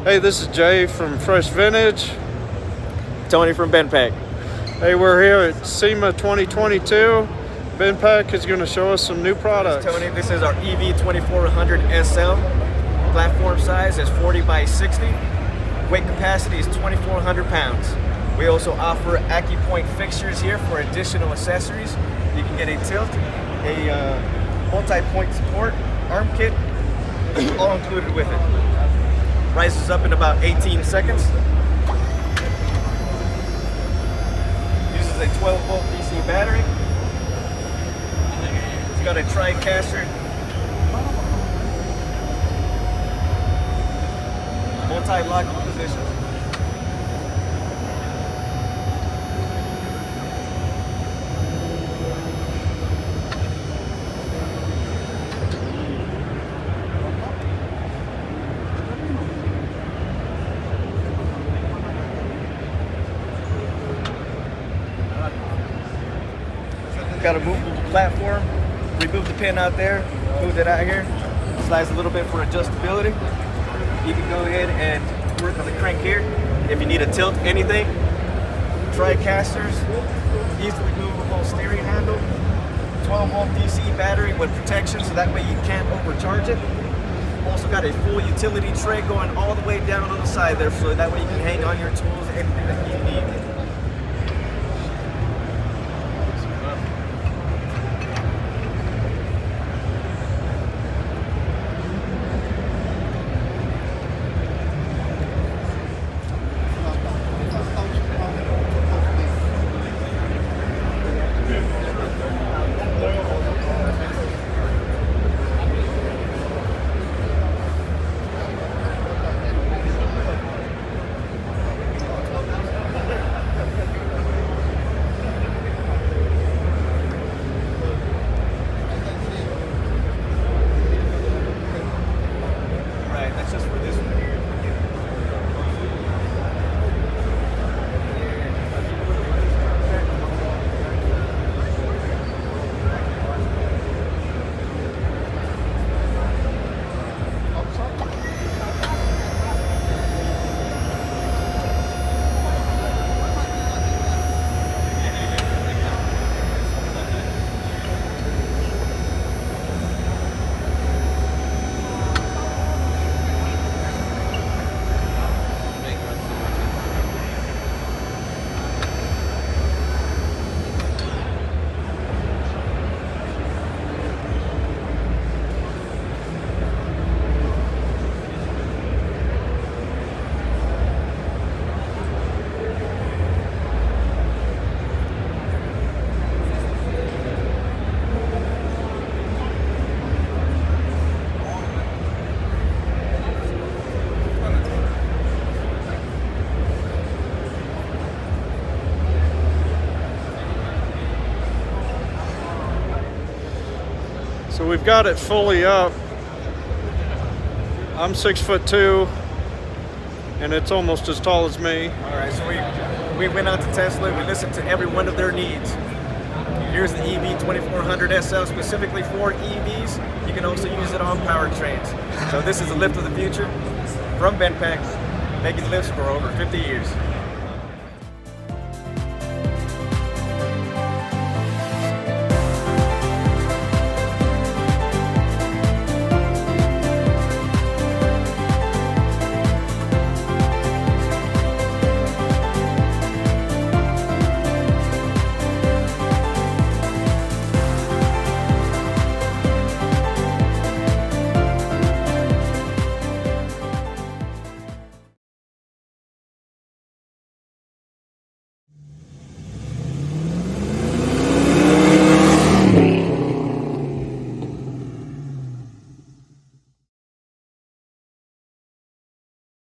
Hey, this is Jay from Fresh Vintage. Tony from BendPak. Hey, we're here at SEMA 2022. BendPak is going to show us some new products. Tony, this is our EV2400SL. Platform size is 40 by 60. Weight capacity is 2,400 pounds. We also offer AccuPoint fixtures here for additional accessories. You can get a tilt, a multi-point support, arm kit, all included with it. Rises up in about 18 seconds. Uses a 12-volt DC battery. It's got a tri-caster, multi-locking positions. Got a movable platform. Remove the pin out there, move it out here. Slides a little bit for adjustability. You can go ahead and work on the crank here. If you need to tilt anything, tri-casters, easily movable steering handle, 12-volt DC battery with protection so that way you can't overcharge it. Also got a full utility tray going all the way down on the side there so that way you can hang on your tools, anything that you need. That's just for this one here. So we've got it fully up. I'm 6'2", and it's almost as tall as me. All right, so we went out to Tesla. We listened to every one of their needs. Here's the EV2400SL specifically for EVs. You can also use it on powertrains. So this is the lift of the future from BendPak, making lifts for over 50 years.